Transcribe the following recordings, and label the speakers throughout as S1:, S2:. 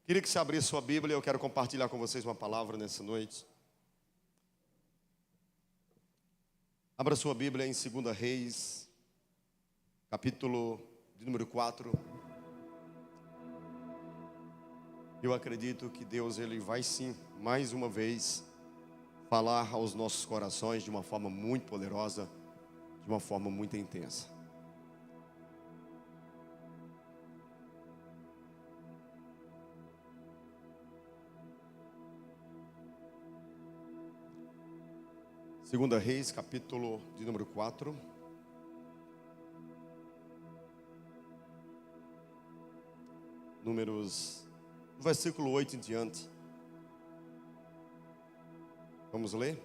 S1: Queria que você abrisse sua Bíblia, eu quero compartilhar com vocês uma palavra nessa noite. Abra sua Bíblia em 2 Reis, capítulo de número 4. Eu acredito que Deus, Ele vai sim, mais uma vez, falar aos nossos corações de uma forma muito poderosa, de uma forma muito intensa. Segunda Reis, capítulo de número 4. Números, versículo 8 em diante. Vamos ler?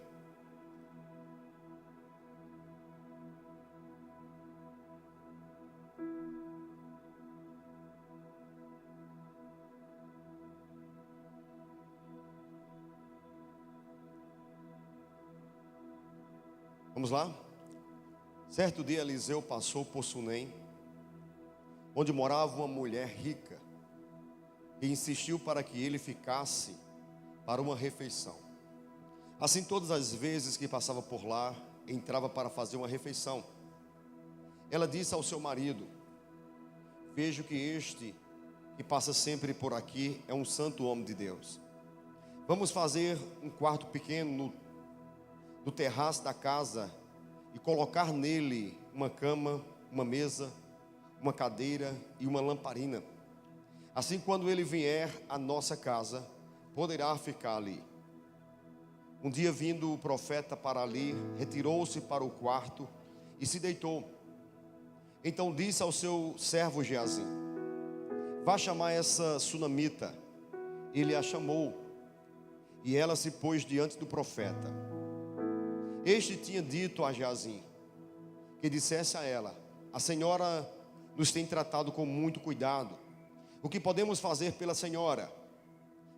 S1: Vamos lá? Certo dia Eliseu passou por Sunem, onde morava uma mulher rica, e insistiu para que ele ficasse para uma refeição. Assim, todas as vezes que passava por lá, entrava para fazer uma refeição. Ela disse ao seu marido: vejo que este que passa sempre por aqui é um santo homem de Deus. Vamos fazer um quarto pequeno no terraço da casa e colocar nele uma cama, uma mesa, uma cadeira e uma lamparina. Assim, quando ele vier à nossa casa, poderá ficar ali. Um dia, vindo o profeta para ali, retirou-se para o quarto e se deitou. Então disse ao seu servo Geazim: vá chamar essa sunamita. Ele a chamou, e ela se pôs diante do profeta. Este tinha dito a Geazim que dissesse a ela: a senhora nos tem tratado com muito cuidado. O que podemos fazer pela senhora?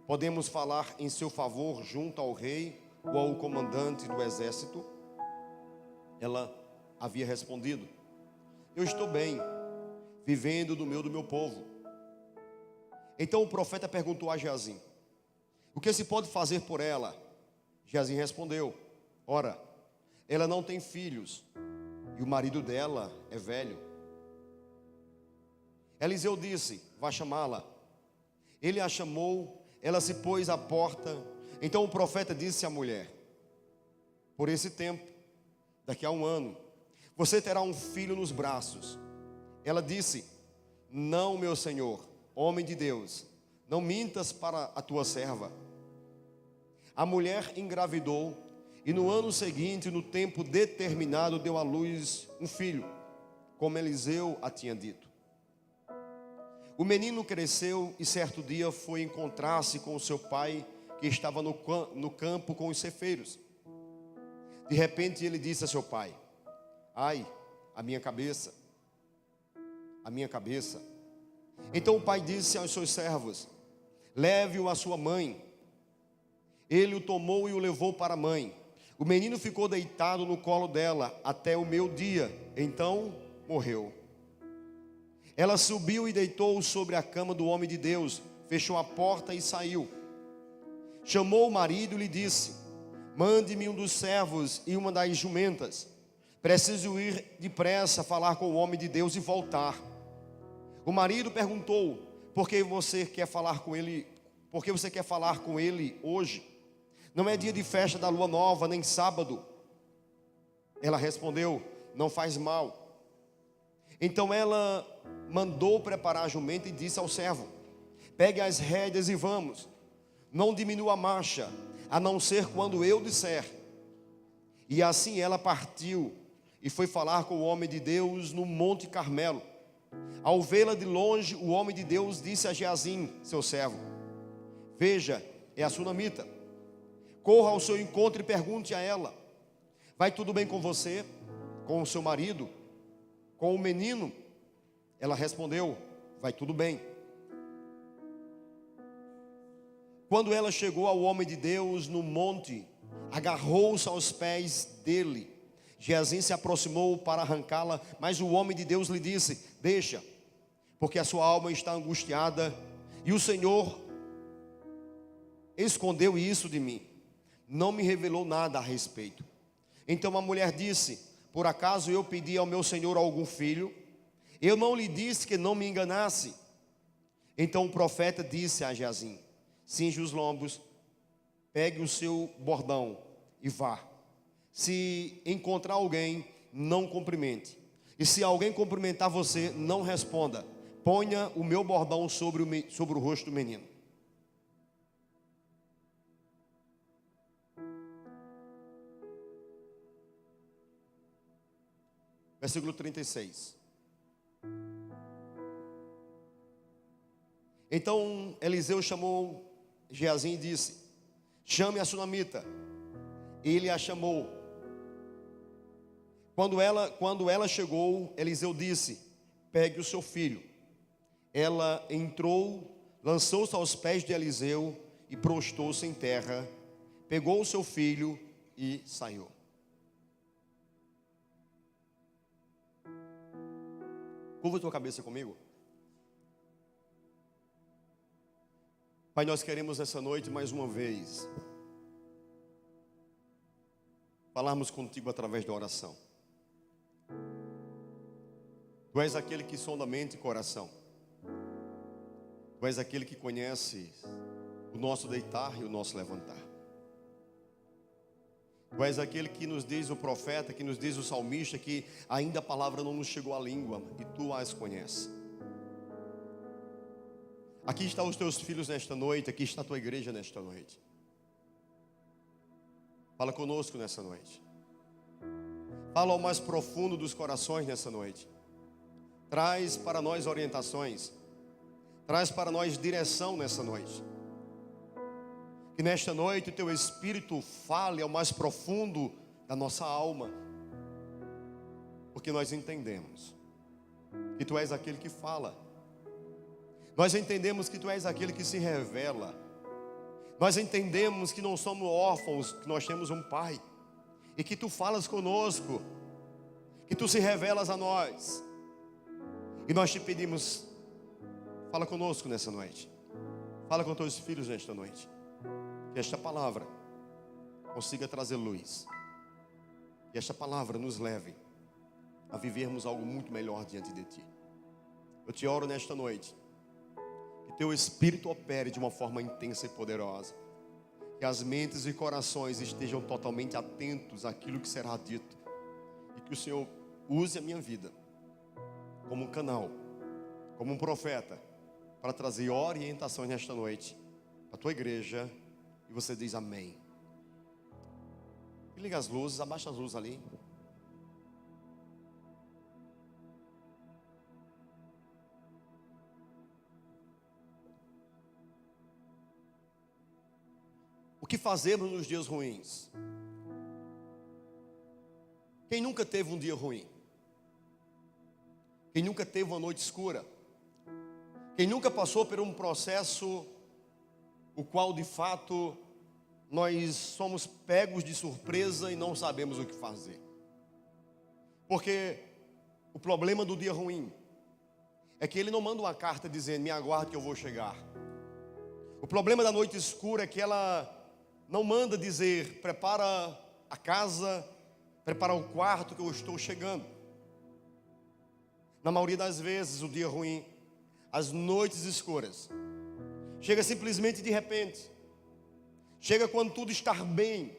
S1: Podemos falar em seu favor junto ao rei ou ao comandante do exército? Ela havia respondido: eu estou bem, vivendo do meu povo. Então o profeta perguntou a Geazim: o que se pode fazer por ela? Geazim respondeu: ora, ela não tem filhos, e o marido dela é velho. Eliseu disse: vá chamá-la. Ele a chamou, ela se pôs à porta. Então o profeta disse à mulher: por esse tempo, daqui a um ano, você terá um filho nos braços. Ela disse: não, meu senhor, homem de Deus, não mintas para a tua serva. A mulher engravidou, e no ano seguinte, no tempo determinado, deu à luz um filho, como Eliseu a tinha dito. O menino cresceu e certo dia foi encontrar-se com o seu pai, que estava no campo com os cefeiros. De repente ele disse a seu pai: ai, a minha cabeça, a minha cabeça. Então o pai disse aos seus servos: leve-o à sua mãe. Ele o tomou e o levou para a mãe. O menino ficou deitado no colo dela até o meio-dia, então morreu. Ela subiu e deitou-o sobre a cama do homem de Deus, fechou a porta e saiu. Chamou o marido e lhe disse: mande-me um dos servos e uma das jumentas. Preciso ir depressa falar com o homem de Deus e voltar. O marido perguntou: por que você quer falar com ele? Por que você quer falar com ele hoje? Não é dia de festa da lua nova, nem sábado. Ela respondeu: não faz mal. Então ela mandou preparar a jumenta e disse ao servo: pegue as rédeas e vamos. Não diminua a marcha, a não ser quando eu disser. E assim ela partiu e foi falar com o homem de Deus no Monte Carmelo. Ao vê-la de longe, o homem de Deus disse a Geazim, seu servo: veja, é a sunamita. Corra ao seu encontro e pergunte a ela: vai tudo bem com você, com o seu marido, com o menino? Ela respondeu: vai tudo bem. Quando ela chegou ao homem de Deus no monte, agarrou-se aos pés dele. Geazim se aproximou para arrancá-la, mas o homem de Deus lhe disse: deixa, porque a sua alma está angustiada, e o Senhor escondeu isso de mim, não me revelou nada a respeito. Então a mulher disse: por acaso eu pedi ao meu senhor algum filho? Eu não lhe disse que não me enganasse. Então o profeta disse a Geazi: cinge os lombos, pegue o seu bordão e vá. Se encontrar alguém, não cumprimente. E se alguém cumprimentar você, não responda. Ponha o meu bordão sobre o rosto do menino. Versículo 36. Então Eliseu chamou Geazi e disse: chame a sunamita. Ele a chamou. Quando ela chegou, Eliseu disse: pegue o seu filho. Ela entrou, lançou-se aos pés de Eliseu e prostou-se em terra, pegou o seu filho e saiu. Curva a tua cabeça comigo. Pai, nós queremos essa noite mais uma vez falarmos contigo através da oração. Tu és aquele que sonda a mente e coração. Tu és aquele que conhece o nosso deitar e o nosso levantar. Tu és aquele que nos diz o profeta, que nos diz o salmista, que ainda a palavra não nos chegou à língua e tu as conheces. Aqui estão os teus filhos nesta noite, aqui está a tua igreja nesta noite. Fala conosco nessa noite. Fala ao mais profundo dos corações nessa noite. Traz para nós orientações. Traz para nós direção nessa noite. Que nesta noite o teu Espírito fale ao mais profundo da nossa alma. Porque nós entendemos que tu és aquele que fala. Nós entendemos que tu és aquele que se revela. Nós entendemos que não somos órfãos, que nós temos um Pai. E que tu falas conosco. Que tu se revelas a nós. E nós te pedimos, fala conosco nessa noite. Fala com teus filhos nesta noite. Que esta palavra consiga trazer luz. Que esta palavra nos leve a vivermos algo muito melhor diante de ti. Eu te oro nesta noite. Que teu Espírito opere de uma forma intensa e poderosa. Que as mentes e corações estejam totalmente atentos àquilo que será dito. E que o Senhor use a minha vida como um canal, como um profeta, para trazer orientações nesta noite para a tua igreja. E você diz amém. E liga as luzes, abaixa as luzes ali. O que fazemos nos dias ruins? Quem nunca teve um dia ruim? Quem nunca teve uma noite escura? Quem nunca passou por um processo o qual de fato nós somos pegos de surpresa e não sabemos o que fazer? Porque o problema do dia ruim é que ele não manda uma carta dizendo: me aguarde que eu vou chegar. O problema da noite escura é que ela não manda dizer: prepara a casa, prepara o quarto que eu estou chegando. Na maioria das vezes o dia ruim, as noites escuras, chega simplesmente de repente. Chega quando tudo está bem.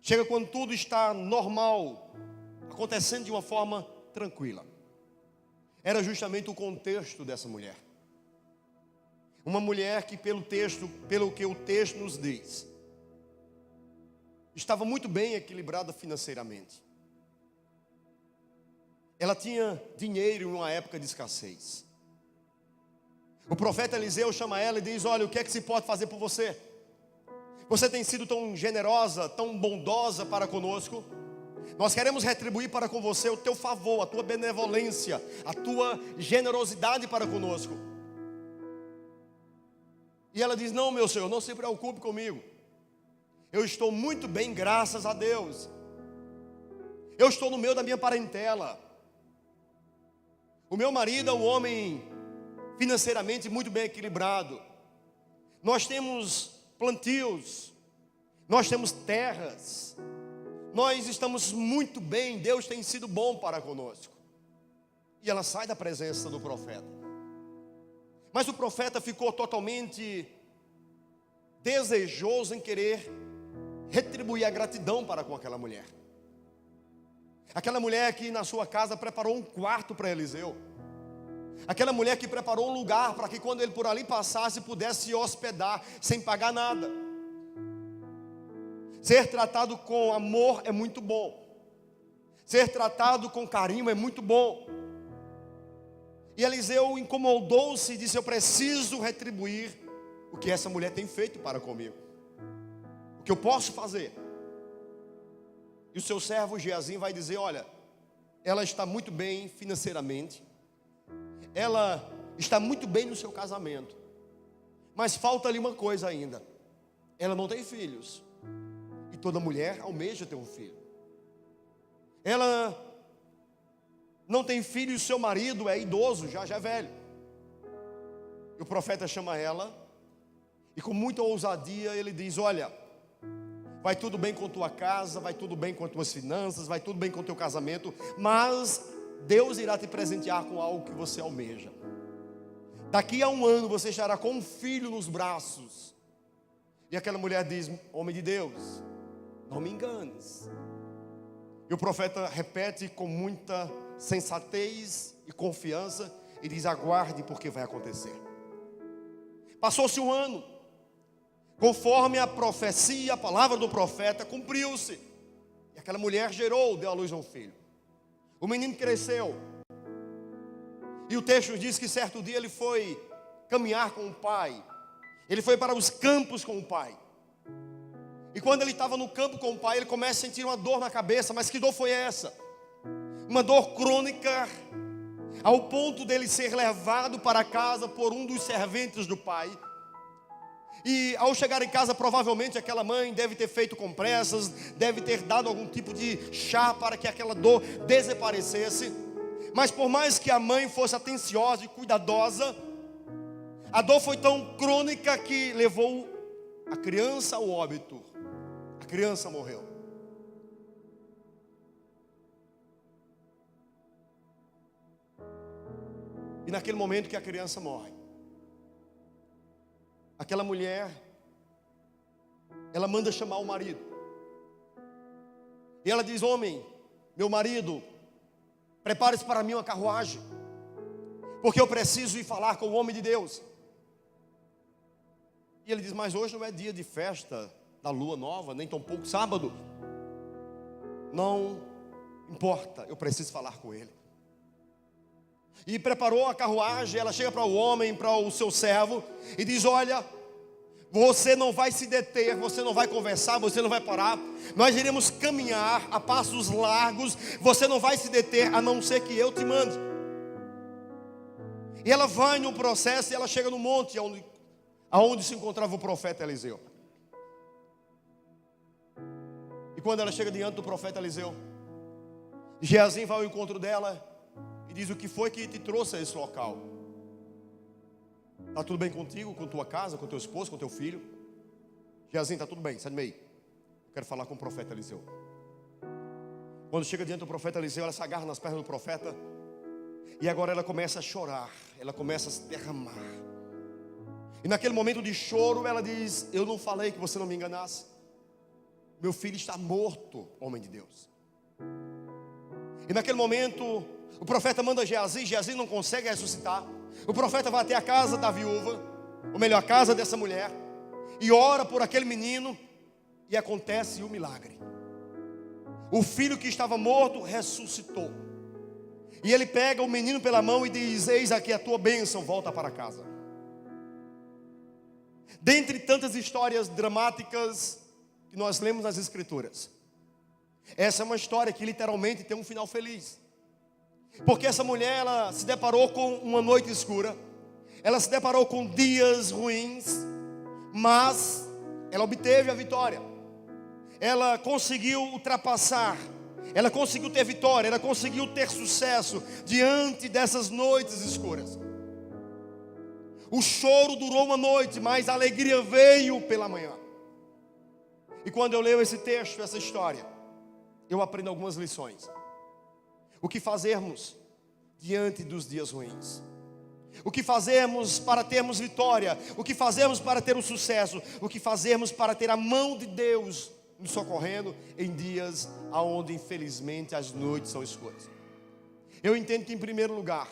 S1: Chega quando tudo está normal, acontecendo de uma forma tranquila. Era justamente o contexto dessa mulher. Uma mulher que pelo que o texto nos diz, estava muito bem equilibrada financeiramente. Ela tinha dinheiro em uma época de escassez. O profeta Eliseu chama ela e diz: olha, o que é que se pode fazer por você? Você tem sido tão generosa, tão bondosa para conosco. Nós queremos retribuir para com você o teu favor, a tua benevolência, a tua generosidade para conosco. E ela diz: não, meu Senhor, não se preocupe comigo. Eu estou muito bem, graças a Deus. Eu estou no meio da minha parentela. O meu marido é um homem financeiramente muito bem equilibrado. Nós temos plantios, nós temos terras, nós estamos muito bem, Deus tem sido bom para conosco. E ela sai da presença do profeta. Mas o profeta ficou totalmente desejoso em querer retribuir a gratidão para com aquela mulher. Aquela mulher que na sua casa preparou um quarto para Eliseu. Aquela mulher que preparou um lugar para que quando ele por ali passasse pudesse se hospedar sem pagar nada. Ser tratado com amor é muito bom. Ser tratado com carinho é muito bom. E Eliseu incomodou-se e disse: eu preciso retribuir o que essa mulher tem feito para comigo. O que eu posso fazer? E o seu servo Geazi vai dizer: olha, ela está muito bem financeiramente, ela está muito bem no seu casamento, mas falta ali uma coisa ainda: ela não tem filhos. E toda mulher almeja ter um filho. Ela não tem filho e o seu marido é idoso, já é velho. E o profeta chama ela e com muita ousadia ele diz: olha, vai tudo bem com tua casa, vai tudo bem com tuas finanças, vai tudo bem com teu casamento, mas Deus irá te presentear com algo que você almeja. Daqui a um ano você estará com um filho nos braços. E aquela mulher diz: homem de Deus, não me enganes. E o profeta repete com muita sensatez e confiança e diz: aguarde, porque vai acontecer. Passou-se um ano, conforme a profecia, a palavra do profeta cumpriu-se. E aquela mulher gerou, deu à luz a um filho. O menino cresceu. E o texto diz que certo dia ele foi caminhar com o pai. Ele foi para os campos com o pai. E quando ele estava no campo com o pai, ele começa a sentir uma dor na cabeça. Mas que dor foi essa? Uma dor crônica, ao ponto dele ser levado para casa por um dos serventes do pai. E ao chegar em casa, provavelmente aquela mãe deve ter feito compressas, deve ter dado algum tipo de chá para que aquela dor desaparecesse. Mas por mais que a mãe fosse atenciosa e cuidadosa, a dor foi tão crônica que levou a criança ao óbito. A criança morreu. E naquele momento que a criança morre, aquela mulher, ela manda chamar o marido. E ela diz: homem, meu marido, prepare-se para mim uma carruagem, porque eu preciso ir falar com o homem de Deus. E ele diz: mas hoje não é dia de festa da lua nova, nem tampouco sábado. Não importa, eu preciso falar com ele. E preparou a carruagem. Ela chega para o homem, para o seu servo, e diz: olha, você não vai se deter, você não vai conversar, você não vai parar. Nós iremos caminhar a passos largos, você não vai se deter, a não ser que eu te mande. E ela vai no processo e ela chega no monte aonde se encontrava o profeta Eliseu. E quando ela chega diante do profeta Eliseu, Geazi vai ao encontro dela e diz: o que foi que te trouxe a esse local? Está tudo bem contigo, com tua casa, com teu esposo, com teu filho? Geazi, está tudo bem, sai do meio. Eu quero falar com o profeta Eliseu. Quando chega diante do profeta Eliseu, ela se agarra nas pernas do profeta. E agora ela começa a chorar, ela começa a se derramar. E naquele momento de choro ela diz: eu não falei que você não me enganasse. Meu filho está morto, homem de Deus. E naquele momento o profeta manda Geazi. Geazi não consegue ressuscitar. O profeta vai até a casa da viúva, ou melhor, a casa dessa mulher, e ora por aquele menino. E acontece o milagre. O filho que estava morto ressuscitou. E ele pega o menino pela mão e diz: eis aqui a tua bênção, volta para casa. Dentre tantas histórias dramáticas que nós lemos nas escrituras, essa é uma história que literalmente tem um final feliz. Porque essa mulher, ela se deparou com uma noite escura, ela se deparou com dias ruins, mas ela obteve a vitória. Ela conseguiu ultrapassar, ela conseguiu ter vitória, ela conseguiu ter sucesso diante dessas noites escuras. O choro durou uma noite, mas a alegria veio pela manhã. E quando eu leio esse texto, essa história, eu aprendo algumas lições. O que fazermos diante dos dias ruins? O que fazemos para termos vitória? O que fazemos para ter o sucesso? O que fazemos para ter a mão de Deus nos socorrendo em dias onde infelizmente as noites são escuras? Eu entendo que, em primeiro lugar,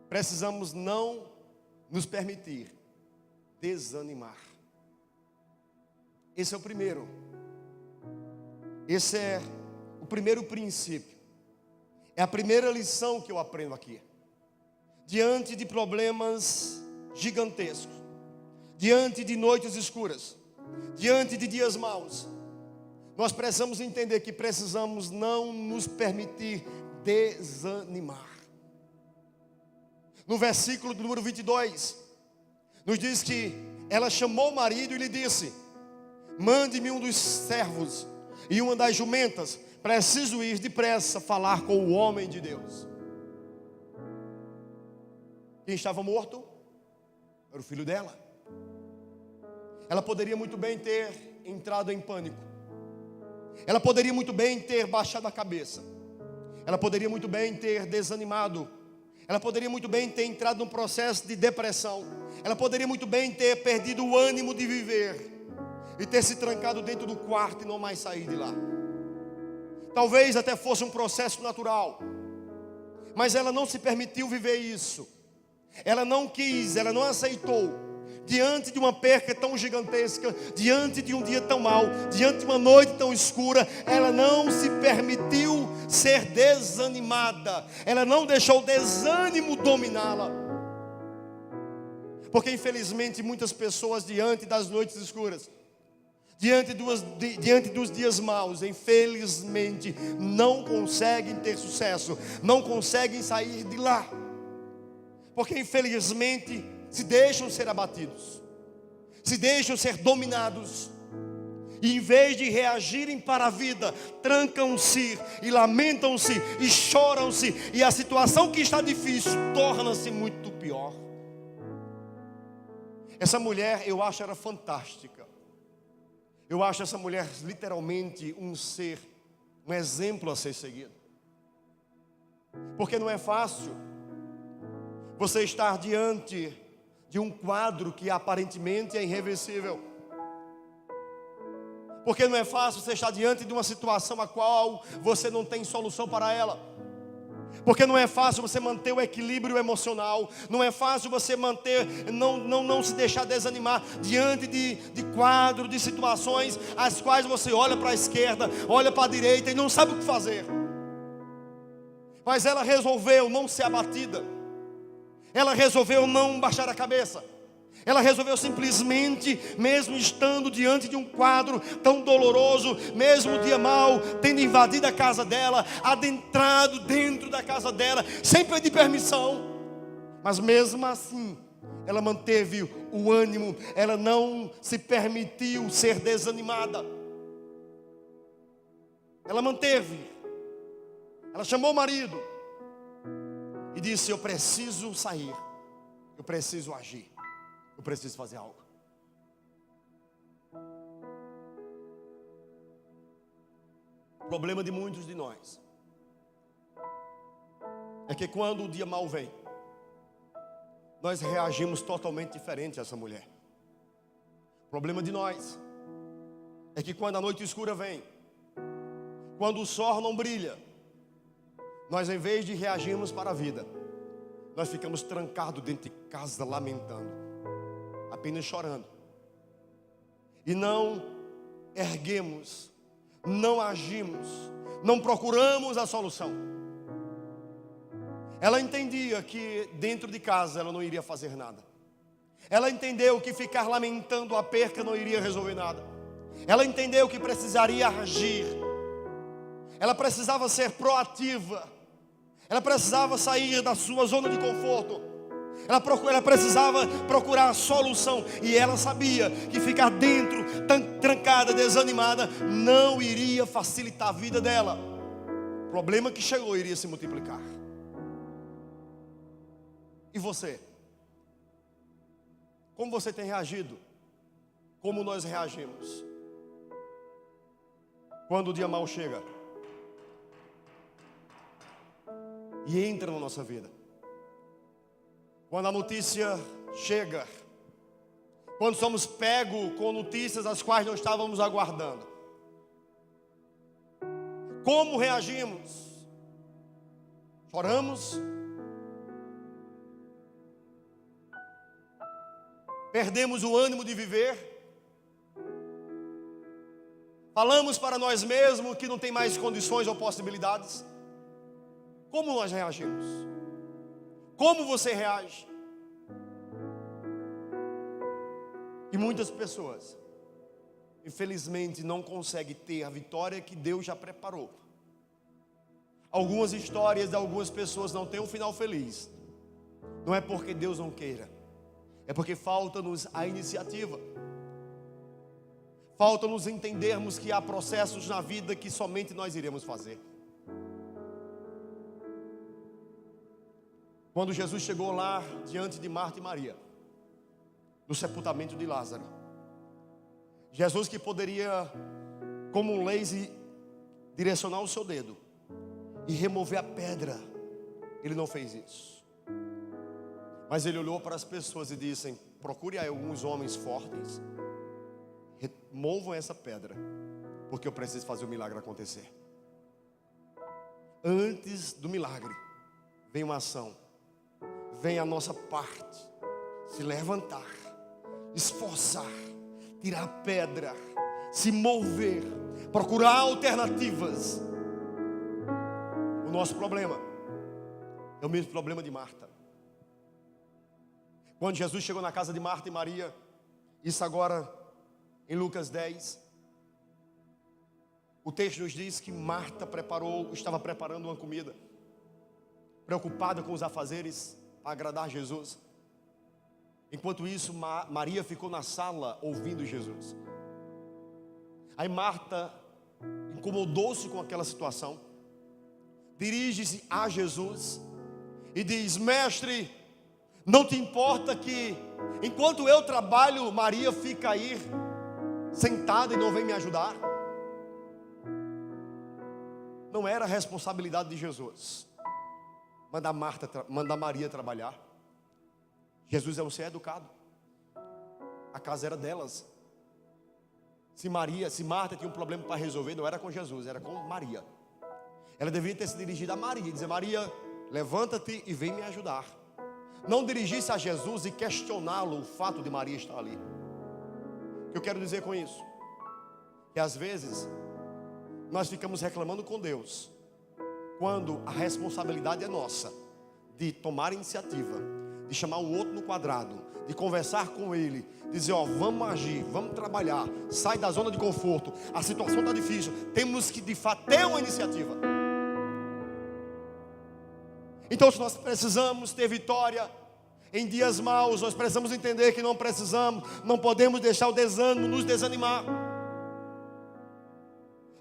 S1: precisamos não nos permitir desanimar. Esse é o primeiro. Esse é o primeiro princípio. É a primeira lição que eu aprendo aqui. Diante de problemas gigantescos, diante de noites escuras, diante de dias maus, nós precisamos entender que precisamos não nos permitir desanimar. No versículo do número 22, nos diz que ela chamou o marido e lhe disse: mande-me um dos servos e uma das jumentas, preciso ir depressa falar com o homem de Deus. Quem estava morto era o filho dela. Ela poderia muito bem ter entrado em pânico. Ela poderia muito bem ter baixado a cabeça. Ela poderia muito bem ter desanimado. Ela poderia muito bem ter entrado num processo de depressão. Ela poderia muito bem ter perdido o ânimo de viver e ter se trancado dentro do quarto e não mais sair de lá. Talvez até fosse um processo natural, mas ela não se permitiu viver isso. Ela não quis, ela não aceitou. Diante de uma perca tão gigantesca, diante de um dia tão mau, diante de uma noite tão escura, ela não se permitiu ser desanimada. Ela não deixou o desânimo dominá-la. Porque infelizmente muitas pessoas, diante das noites escuras, diante dos dias maus, infelizmente não conseguem ter sucesso, não conseguem sair de lá, porque infelizmente se deixam ser abatidos, se deixam ser dominados, e em vez de reagirem para a vida, trancam-se e lamentam-se e choram-se, e a situação que está difícil torna-se muito pior. Essa mulher, eu acho ela fantástica. Eu acho essa mulher literalmente um ser, um exemplo a ser seguido. Porque não é fácil você estar diante de um quadro que aparentemente é irreversível. Porque não é fácil você estar diante de uma situação a qual você não tem solução para ela. Porque não é fácil você manter o equilíbrio emocional. Não é fácil você manter, não se deixar desanimar diante de quadros, de situações as quais você olha para a esquerda, olha para a direita e não sabe o que fazer. Mas ela resolveu não ser abatida. Ela resolveu não baixar a cabeça. Ela resolveu simplesmente, mesmo estando diante de um quadro tão doloroso, mesmo o dia mau, tendo invadido a casa dela, adentrado dentro da casa dela, sem pedir permissão, mas mesmo assim, ela manteve o ânimo, ela não se permitiu ser desanimada. Ela manteve, ela chamou o marido e disse: eu preciso sair, eu preciso agir. Eu preciso fazer algo. O problema de muitos de nós é que quando o dia mau vem, nós reagimos totalmente diferente a essa mulher. O problema de nós é que quando a noite escura vem, quando o sol não brilha, nós, em vez de reagirmos para a vida, nós ficamos trancados dentro de casa lamentando, apenas chorando, e não erguemos, não agimos, não procuramos a solução. Ela entendia que dentro de casa ela não iria fazer nada. Ela entendeu que ficar lamentando a perca não iria resolver nada. Ela entendeu que precisaria agir. Ela precisava ser proativa. Ela precisava sair da sua zona de conforto. Ela precisava procurar a solução. E ela sabia que ficar dentro, trancada, desanimada, não iria facilitar a vida dela. O problema que chegou iria se multiplicar. E você? Como você tem reagido? Como nós reagimos quando o dia mau chega e entra na nossa vida? Quando a notícia chega, quando somos pegos com notícias as quais não estávamos aguardando, como reagimos? Choramos? Perdemos o ânimo de viver? Falamos para nós mesmos que não tem mais condições ou possibilidades? Como nós reagimos? Como você reage? E muitas pessoas, infelizmente, não conseguem ter a vitória que Deus já preparou. Algumas histórias de algumas pessoas não têm um final feliz. Não é porque Deus não queira, é porque falta-nos a iniciativa. Falta-nos entendermos que há processos na vida que somente nós iremos fazer. Quando Jesus chegou lá diante de Marta e Maria, no sepultamento de Lázaro, Jesus, que poderia, como um laser, direcionar o seu dedo e remover a pedra, ele não fez isso. Mas ele olhou para as pessoas e disse: procure aí alguns homens fortes, removam essa pedra, porque eu preciso fazer o milagre acontecer. Antes do milagre, vem uma ação, vem a nossa parte, se levantar, esforçar, tirar a pedra, se mover, procurar alternativas. O nosso problema é o mesmo problema de Marta. Quando Jesus chegou na casa de Marta e Maria, isso agora em Lucas 10, o texto nos diz que Marta estava preparando uma comida, preocupada com os afazeres para agradar Jesus. Enquanto isso, Maria ficou na sala ouvindo Jesus. Aí Marta incomodou-se com aquela situação, dirige-se a Jesus e diz: mestre, não te importa que enquanto eu trabalho, Maria fica aí sentada e não vem me ajudar? Não era responsabilidade de Jesus mandar Maria trabalhar. Jesus é um ser educado. A casa era delas. Se Marta tinha um problema para resolver, não era com Jesus, era com Maria. Ela deveria ter se dirigido a Maria e dizer: Maria, levanta-te e vem me ajudar. Não dirigir-se a Jesus e questioná-lo o fato de Maria estar ali. O que eu quero dizer com isso? Que às vezes nós ficamos reclamando com Deus, quando a responsabilidade é nossa, de tomar iniciativa, de chamar o outro no quadrado, de conversar com ele, dizer: ó, vamos agir, vamos trabalhar, sai da zona de conforto, a situação está difícil, temos que de fato ter uma iniciativa. Então, se nós precisamos ter vitória em dias maus, nós precisamos entender que não podemos deixar o desânimo nos desanimar.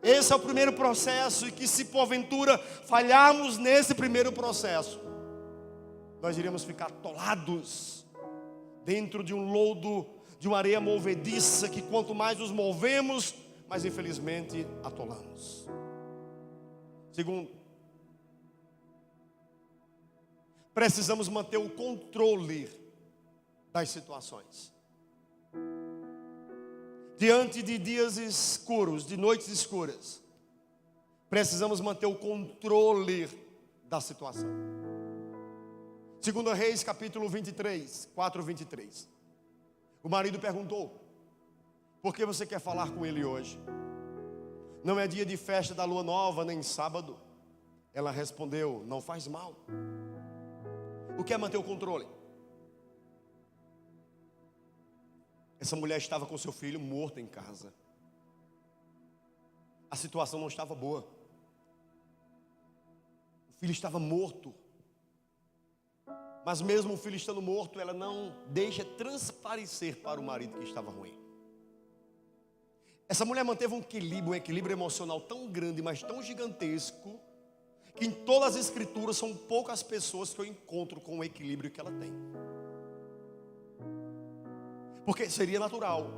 S1: Esse é o primeiro processo, e que se porventura falharmos nesse primeiro processo, nós iremos ficar atolados dentro de um lodo, de uma areia movediça, que quanto mais nos movemos, mais infelizmente atolamos. Segundo, precisamos manter o controle das situações. Diante de dias escuros, de noites escuras, precisamos manter o controle da situação. 2 Reis capítulo 23, 4:23. O marido perguntou: por que você quer falar com ele hoje? Não é dia de festa da lua nova, nem sábado. Ela respondeu: não faz mal. O que é manter o controle? Essa mulher estava com seu filho morto em casa. A situação não estava boa. O filho estava morto. Mas mesmo o filho estando morto, ela não deixa transparecer para o marido que estava ruim. Essa mulher manteve um equilíbrio emocional tão grande, mas tão gigantesco, que em todas as escrituras são poucas pessoas que eu encontro com o equilíbrio que ela tem. Porque seria natural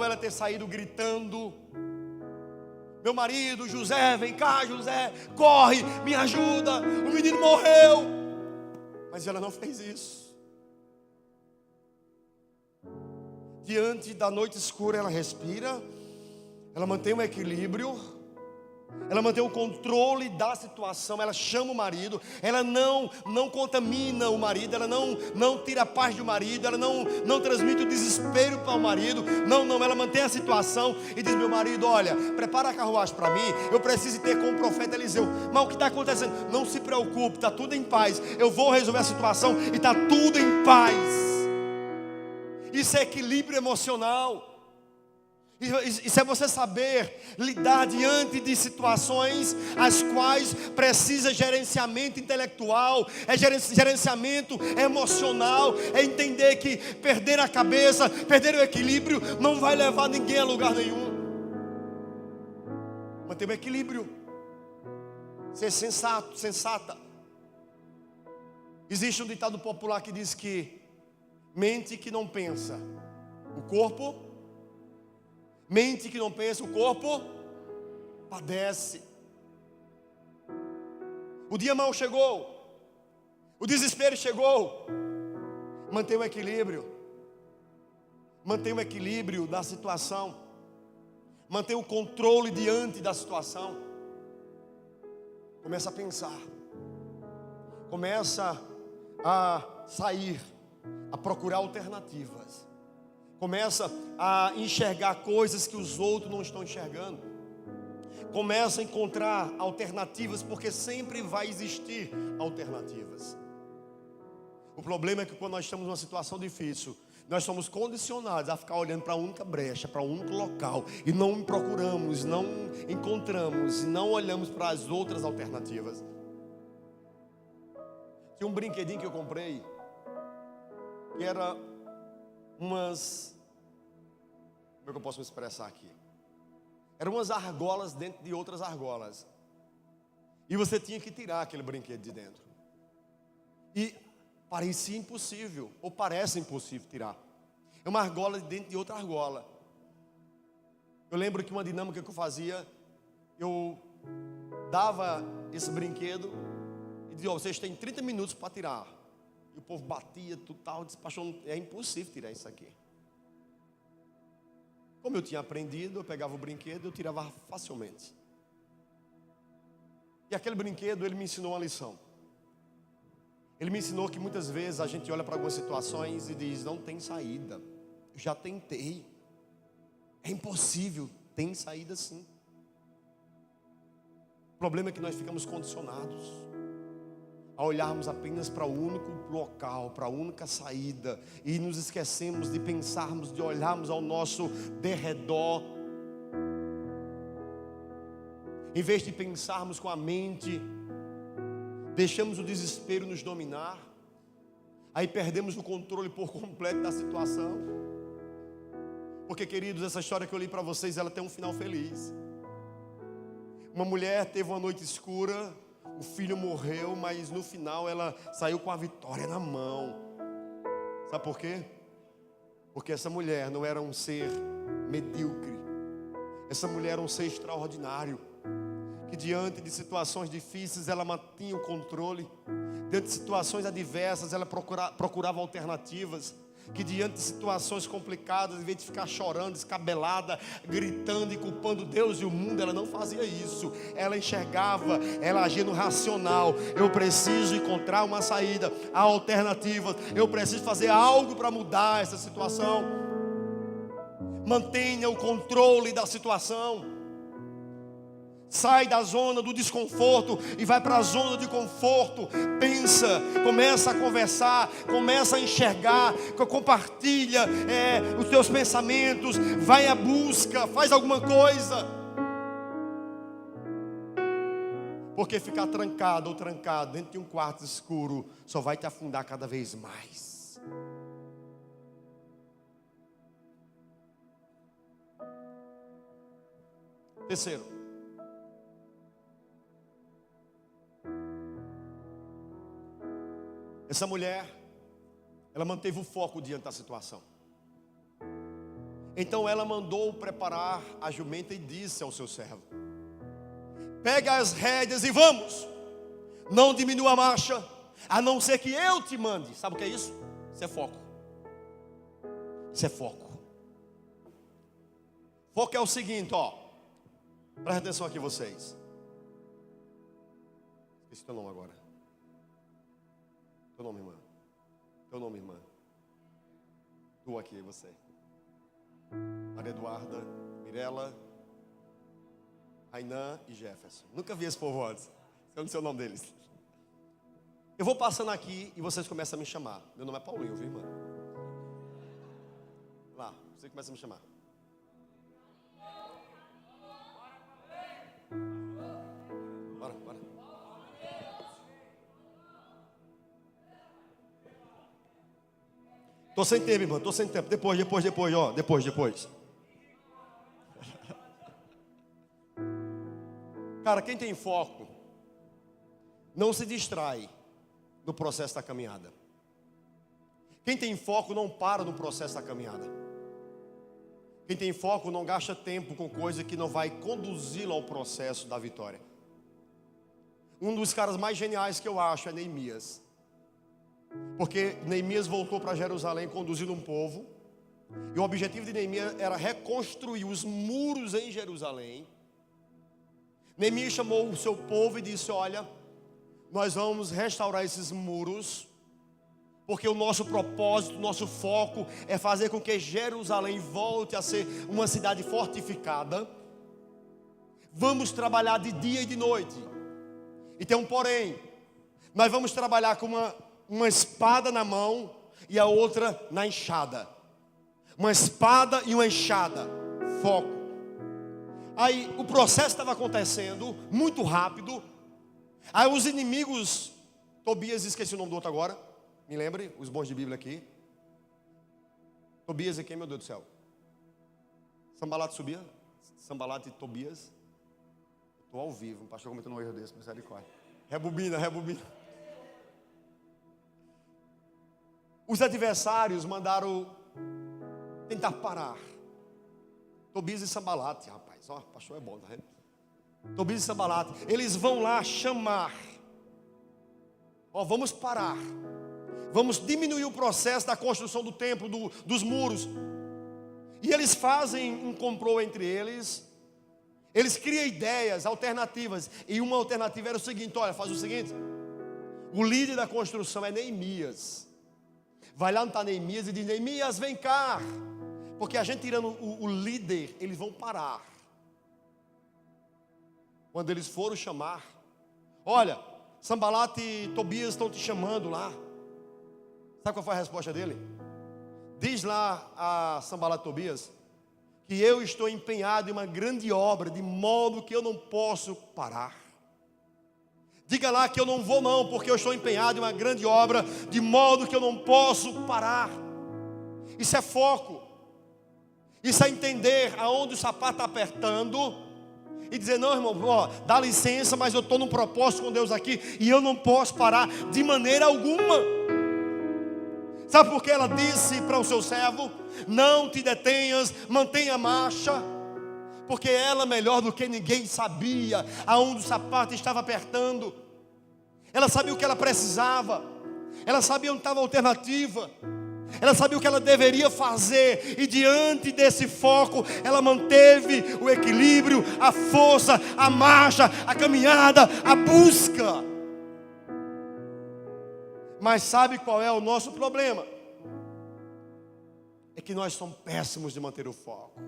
S1: ela ter saído gritando: meu marido, José, vem cá, José, corre, me ajuda, o menino morreu. Mas ela não fez isso. Diante da noite escura, ela respira, ela mantém um equilíbrio, ela mantém o controle da situação, ela chama o marido, ela não contamina o marido, ela não tira a paz do marido, ela não transmite o desespero para o marido, não, ela mantém a situação e diz: meu marido, olha, prepara a carruagem para mim, eu preciso ter com o profeta Eliseu. Mas o que está acontecendo? Não se preocupe, está tudo em paz, eu vou resolver a situação e está tudo em paz. Isso é equilíbrio emocional. Isso é você saber lidar diante de situações as quais precisa gerenciamento intelectual, é gerenciamento emocional, é entender que perder a cabeça, perder o equilíbrio não vai levar ninguém a lugar nenhum. Manter o equilíbrio, ser sensato, sensata. Existe um ditado popular que diz que mente que não pensa, o corpo... Mente que não pensa, o corpo padece. O dia mau chegou, o desespero chegou. Mantenha o equilíbrio. Mantenha o equilíbrio da situação. Mantenha o controle diante da situação. Começa a pensar. Começa a sair, a procurar alternativas. Começa a enxergar coisas que os outros não estão enxergando. Começa a encontrar alternativas, porque sempre vai existir alternativas. O problema é que quando nós estamos numa situação difícil, nós somos condicionados a ficar olhando para a única brecha, para o único local, e não procuramos, não encontramos, e não olhamos para as outras alternativas. Tinha um brinquedinho que eu comprei, que era umas... Como é que eu posso me expressar aqui? Eram umas argolas dentro de outras argolas. E você tinha que tirar aquele brinquedo de dentro. E parecia impossível, ou parece impossível tirar. É uma argola dentro de outra argola. Eu lembro que uma dinâmica que eu fazia, eu dava esse brinquedo e dizia: vocês têm 30 minutos para tirar. E o povo batia, tudo tal, despachou. É impossível tirar isso aqui. Como eu tinha aprendido, eu pegava o brinquedo e eu tirava facilmente. E aquele brinquedo, ele me ensinou uma lição. Ele me ensinou que muitas vezes a gente olha para algumas situações e diz: não tem saída, eu já tentei, é impossível. Tem saída sim. O problema é que nós ficamos condicionados a olharmos apenas para o único local, para a única saída, e nos esquecemos de pensarmos, de olharmos ao nosso derredor. Em vez de pensarmos com a mente, deixamos o desespero nos dominar, aí perdemos o controle por completo da situação. Porque, queridos, essa história que eu li para vocês, ela tem um final feliz. Uma mulher teve uma noite escura, o filho morreu, mas no final ela saiu com a vitória na mão. Sabe por quê? Porque essa mulher não era um ser medíocre. Essa mulher era um ser extraordinário, que diante de situações difíceis ela mantinha o controle. Diante de situações adversas ela procurava alternativas. Que diante de situações complicadas, em vez de ficar chorando, descabelada, gritando e culpando Deus e o mundo, ela não fazia isso. Ela enxergava, ela agia no racional. Eu preciso encontrar uma saída, a alternativa. Eu preciso fazer algo para mudar essa situação. Mantenha o controle da situação. Sai da zona do desconforto e vai para a zona de conforto. Pensa, começa a conversar, começa a enxergar, compartilha os teus pensamentos, vai à busca, faz alguma coisa. Porque ficar trancado ou trancado dentro de um quarto escuro só vai te afundar cada vez mais. Terceiro, Essa mulher, ela manteve o foco diante da situação. Então ela mandou preparar a jumenta e disse ao seu servo: pega as rédeas e vamos. Não diminua a marcha, a não ser que eu te mande. Sabe o que é isso? Isso é foco. Isso é foco. Foco é o seguinte, ó. Presta atenção aqui vocês. Esqueci teu nome agora. Teu nome, irmã. Teu nome, irmã. Tu aqui, você. Maria Eduarda, Mirela, Ainã e Jefferson. Nunca vi esse povo antes. Eu não sei o nome deles. Eu vou passando aqui e vocês começam a me chamar. Meu nome é Paulinho, viu, irmã? Lá, você começa a me chamar. Bora, bora. Tô sem tempo, irmã, tô sem tempo. Depois, ó. Depois. Cara, quem tem foco não se distrai no processo da caminhada. Quem tem foco não para no processo da caminhada. Quem tem foco não gasta tempo com coisa que não vai conduzi-lo ao processo da vitória. Um dos caras mais geniais que eu acho é Neemias. Porque Neemias voltou para Jerusalém conduzindo um povo. E o objetivo de Neemias era reconstruir os muros em Jerusalém. Neemias chamou o seu povo e disse: olha, nós vamos restaurar esses muros, porque o nosso propósito, o nosso foco é fazer com que Jerusalém volte a ser uma cidade fortificada. Vamos trabalhar de dia e de noite. E tem um porém. Nós vamos trabalhar com uma espada na mão e a outra na enxada. Uma espada e uma enxada. Foco. Aí o processo estava acontecendo muito rápido. Aí os inimigos, Tobias, esqueci o nome do outro agora. Me lembre, os bons de Bíblia aqui. Tobias é quem, meu Deus do céu? Sambalat subia? Sambalat e Tobias. Estou ao vivo, o pastor cometendo um erro desse, misericórdia. Rebobina. Os adversários mandaram tentar parar Tobias e Sambalat, rapaz. Ó, o pastor é bom, tá vendo? Tobias e Sambalat, eles vão lá chamar. Ó, vamos parar. Vamos diminuir o processo da construção do templo, dos muros. E eles fazem um complô entre eles. Eles criam ideias, alternativas. E uma alternativa era o seguinte: olha, faz o seguinte. O líder da construção é Neemias. Vai lá, não está Neemias, e diz: Neemias, vem cá. Porque a gente tirando o líder, eles vão parar. Quando eles foram chamar: olha, Sambalat e Tobias estão te chamando lá. Sabe qual foi a resposta dele? Diz lá a Sambalat e Tobias que eu estou empenhado em uma grande obra, de modo que eu não posso parar. Diga lá que eu não vou não, porque eu estou empenhado em uma grande obra, de modo que eu não posso parar. Isso é foco. Isso é entender aonde o sapato está apertando e dizer: não, irmão, ó, dá licença, mas eu estou num propósito com Deus aqui e eu não posso parar de maneira alguma. Sabe por que ela disse para o seu servo: não te detenhas, mantenha a marcha? Porque ela, melhor do que ninguém, sabia aonde o sapato estava apertando. Ela sabia o que ela precisava. Ela sabia onde estava a alternativa. Ela sabia o que ela deveria fazer. E diante desse foco, ela manteve o equilíbrio, a força, a marcha, a caminhada, a busca. Mas sabe qual é o nosso problema? É que nós somos péssimos de manter o foco.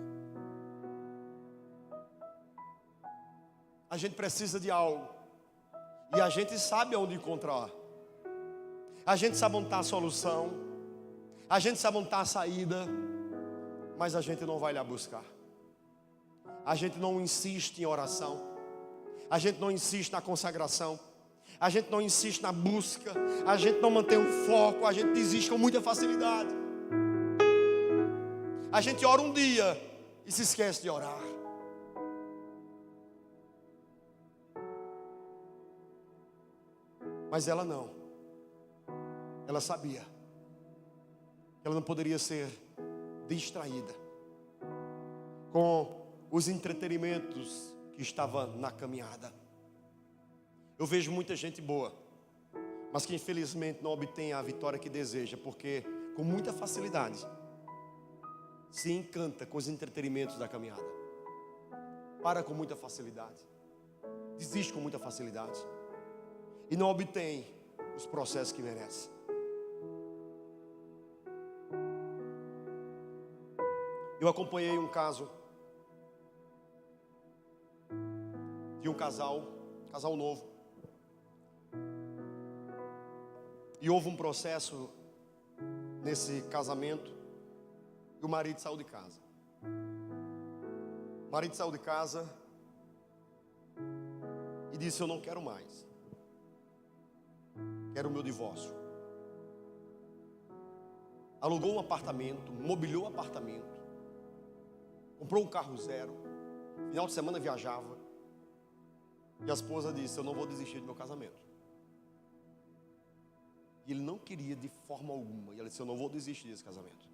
S1: A gente precisa de algo. E a gente sabe onde encontrar. A gente sabe onde está a solução. A gente sabe onde está a saída. Mas a gente não vai lá buscar. A gente não insiste em oração. A gente não insiste na consagração. A gente não insiste na busca. A gente não mantém o foco. A gente desiste com muita facilidade. A gente ora um dia e se esquece de orar. Mas ela não. ela sabia que ela não poderia ser distraída com os entretenimentos que estavam na caminhada. Eu vejo muita gente boa, mas que infelizmente não obtém a vitória que deseja, porque com muita facilidade se encanta com os entretenimentos da caminhada. Para com muita facilidade, desiste com muita facilidade e não obtém os processos que merece. Eu acompanhei um caso de um casal novo, e houve um processo nesse casamento, e o marido saiu de casa. O marido saiu de casa e disse: eu não quero mais, quero o meu divórcio. Alugou um apartamento, mobiliou o apartamento, comprou um carro zero, final de semana viajava, e a esposa disse: eu não vou desistir do meu casamento. E ele não queria de forma alguma, e ela disse: eu não vou desistir desse casamento.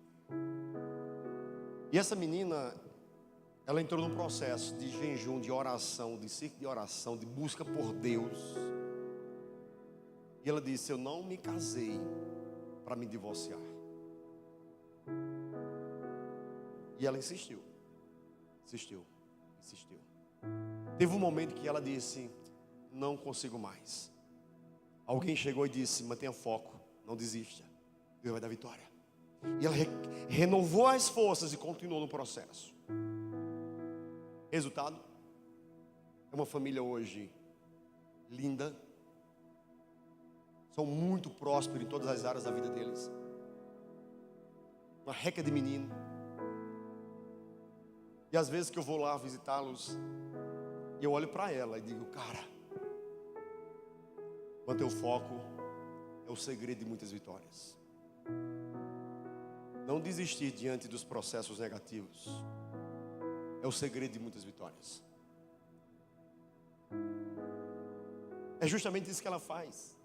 S1: E essa menina, ela entrou num processo de jejum, de oração, de ciclo de oração, de busca por Deus. E ela disse: eu não me casei para me divorciar. E ela insistiu. Teve um momento que ela disse: não consigo mais. Alguém chegou e disse: mantenha foco, não desista, Deus vai dar vitória. E ela renovou as forças e continuou no processo. Resultado: é uma família hoje linda, são muito prósperos em todas as áreas da vida deles, uma reca de menino. E às vezes que eu vou lá visitá-los, eu olho para ela e digo: cara, manter o foco é o segredo de muitas vitórias. Não desistir diante dos processos negativos é o segredo de muitas vitórias. É justamente isso que ela faz.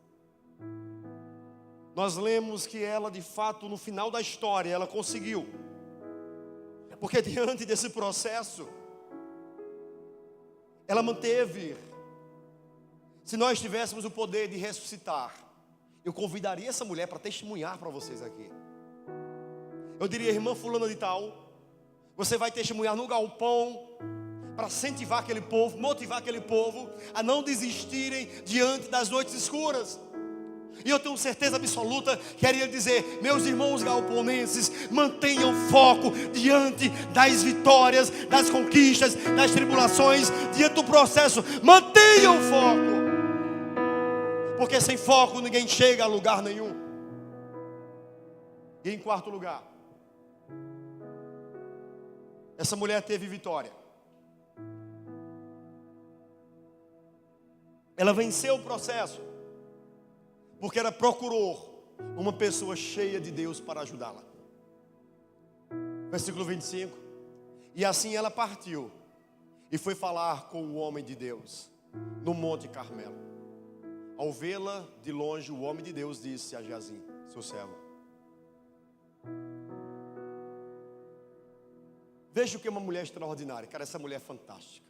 S1: Nós lemos que ela, de fato, no final da história, ela conseguiu. Porque diante desse processo, ela manteve. Se nós tivéssemos o poder de ressuscitar, eu convidaria essa mulher para testemunhar para vocês aqui. Eu diria: irmã fulana de tal, você vai testemunhar no galpão, para incentivar aquele povo, motivar aquele povo a não desistirem diante das noites escuras. E eu tenho certeza absoluta, queria dizer: meus irmãos galponenses, mantenham foco diante das vitórias, das conquistas, das tribulações, diante do processo. Mantenham foco, porque sem foco ninguém chega a lugar nenhum. E em quarto lugar, essa mulher teve vitória. Ela venceu o processo porque ela procurou uma pessoa cheia de Deus para ajudá-la. Versículo 25. E assim ela partiu e foi falar com o homem de Deus no Monte Carmelo. Ao vê-la de longe, o homem de Deus disse a Geazi, seu servo: veja o que é uma mulher extraordinária. Cara, essa mulher é fantástica.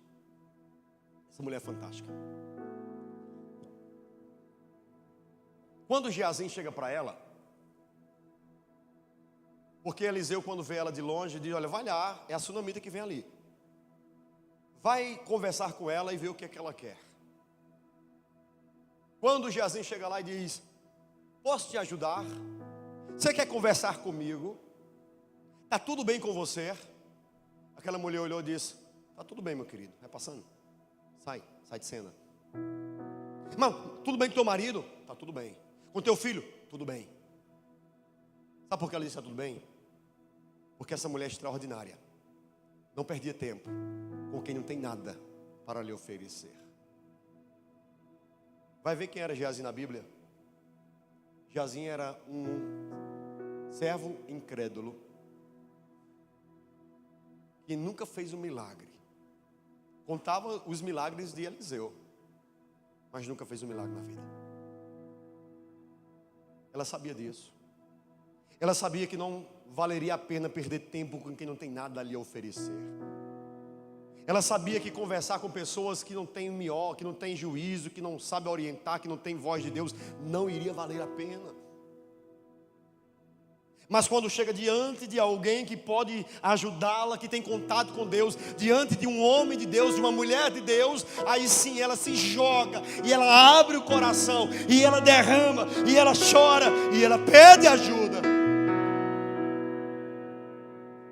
S1: Essa mulher é fantástica. Quando Geazi chega para ela, porque Eliseu, quando vê ela de longe, diz: olha, vai lá, é a sunamita que vem ali. Vai conversar com ela e ver o que é que ela quer. Quando Geazi chega lá e diz: posso te ajudar? Você quer conversar comigo? Está tudo bem com você? Aquela mulher olhou e disse: está tudo bem, meu querido, vai passando. Sai de cena. Irmão, tudo bem com teu marido? Está tudo bem. Com teu filho? Tudo bem. Sabe por que ela disse: está tudo bem? Porque essa mulher é extraordinária. Não perdia tempo com quem não tem nada para lhe oferecer. Vai ver quem era Geazi na Bíblia. Geazi era um servo incrédulo que nunca fez um milagre. Contava os milagres de Eliseu, mas nunca fez um milagre na vida. Ela sabia disso. Ela sabia que não valeria a pena perder tempo com quem não tem nada ali a oferecer. Ela sabia que conversar com pessoas que não têm mió, que não têm juízo, que não sabem orientar, que não têm voz de Deus, não iria valer a pena. Mas quando chega diante de alguém que pode ajudá-la, que tem contato com Deus, diante de um homem de Deus, de uma mulher de Deus, aí sim ela se joga, e ela abre o coração, e ela derrama, e ela chora, e ela pede ajuda.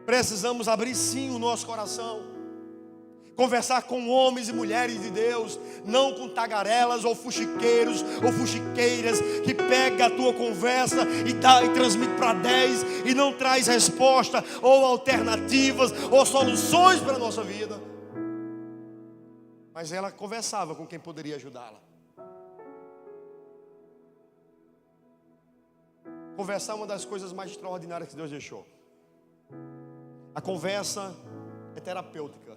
S1: Precisamos abrir sim o nosso coração, conversar com homens e mulheres de Deus, não com tagarelas ou fuxiqueiros ou fuxiqueiras que pega a tua conversa e transmite para 10 e não traz resposta ou alternativas ou soluções para a nossa vida. Mas ela conversava com quem poderia ajudá-la. Conversar é uma das coisas mais extraordinárias que Deus deixou. A conversa é terapêutica.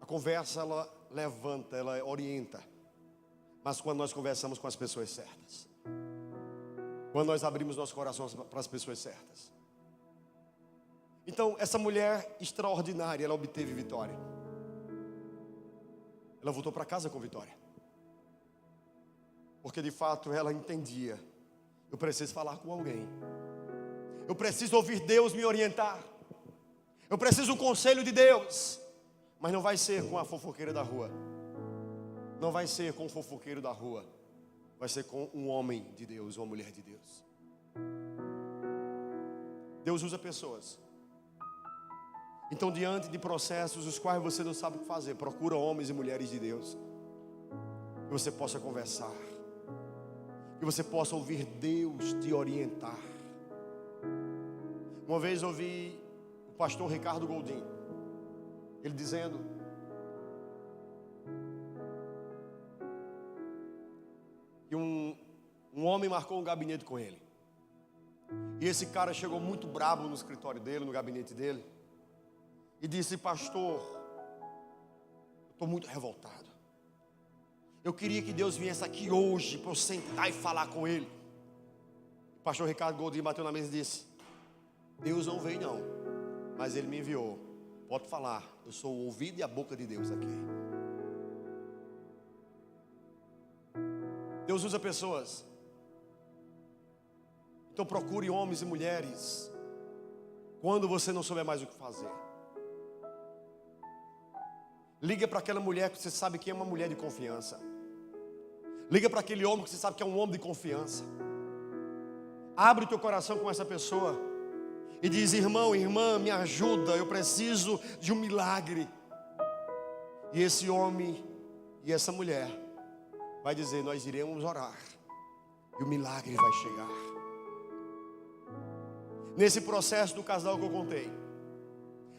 S1: A conversa, ela levanta, ela orienta. Mas quando nós conversamos com as pessoas certas, quando nós abrimos nosso coração para as pessoas certas. Então, essa mulher extraordinária, ela obteve vitória. Ela voltou para casa com vitória. Porque de fato ela entendia: eu preciso falar com alguém. Eu preciso ouvir Deus me orientar. Eu preciso um conselho de Deus. Mas não vai ser com a fofoqueira da rua. Não vai ser com o fofoqueiro da rua. Vai ser com um homem de Deus, uma mulher de Deus. Deus usa pessoas. Então, diante de processos os quais você não sabe o que fazer, procura homens e mulheres de Deus. Que você possa conversar. Que você possa ouvir Deus te orientar. Uma vez ouvi o pastor Ricardo Goldin, ele dizendo: que um homem marcou um gabinete com ele. E esse cara chegou muito bravo no escritório dele, no gabinete dele, e disse: pastor, eu estou muito revoltado. Eu queria que Deus viesse aqui hoje para eu sentar e falar com ele. O pastor Ricardo Goldin bateu na mesa e disse: Deus não veio não, mas ele me enviou. Pode falar, eu sou o ouvido e a boca de Deus aqui. Deus usa pessoas. Então procure homens e mulheres quando você não souber mais o que fazer. Liga para aquela mulher que você sabe que é uma mulher de confiança. Liga para aquele homem que você sabe que é um homem de confiança. Abre o teu coração com essa pessoa e diz: irmão, irmã, me ajuda, eu preciso de um milagre. E esse homem e essa mulher vai dizer: nós iremos orar e o milagre vai chegar. Nesse processo do casal que eu contei,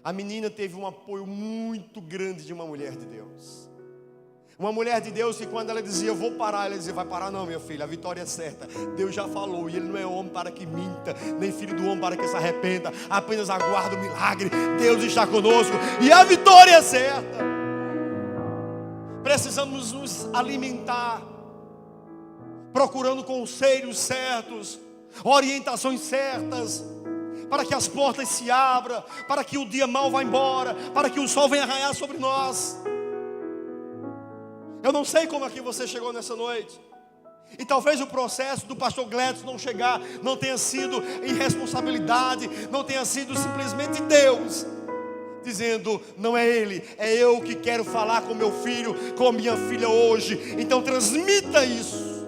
S1: a menina teve um apoio muito grande de uma mulher de Deus. Uma mulher de Deus que quando ela dizia: eu vou parar, ela dizia: vai parar não, minha filha, a vitória é certa. Deus já falou, e Ele não é homem para que minta, nem filho do homem para que se arrependa. Apenas aguarda o milagre. Deus está conosco e a vitória é certa. Precisamos nos alimentar, procurando conselhos certos, orientações certas, para que as portas se abram, para que o dia mau vá embora, para que o sol venha raiar sobre nós. Eu não sei como é que você chegou nessa noite. E talvez o processo do pastor Gladson não chegar não tenha sido irresponsabilidade, não tenha sido simplesmente Deus dizendo: não é ele, é eu que quero falar com meu filho, com a minha filha hoje. Então transmita isso.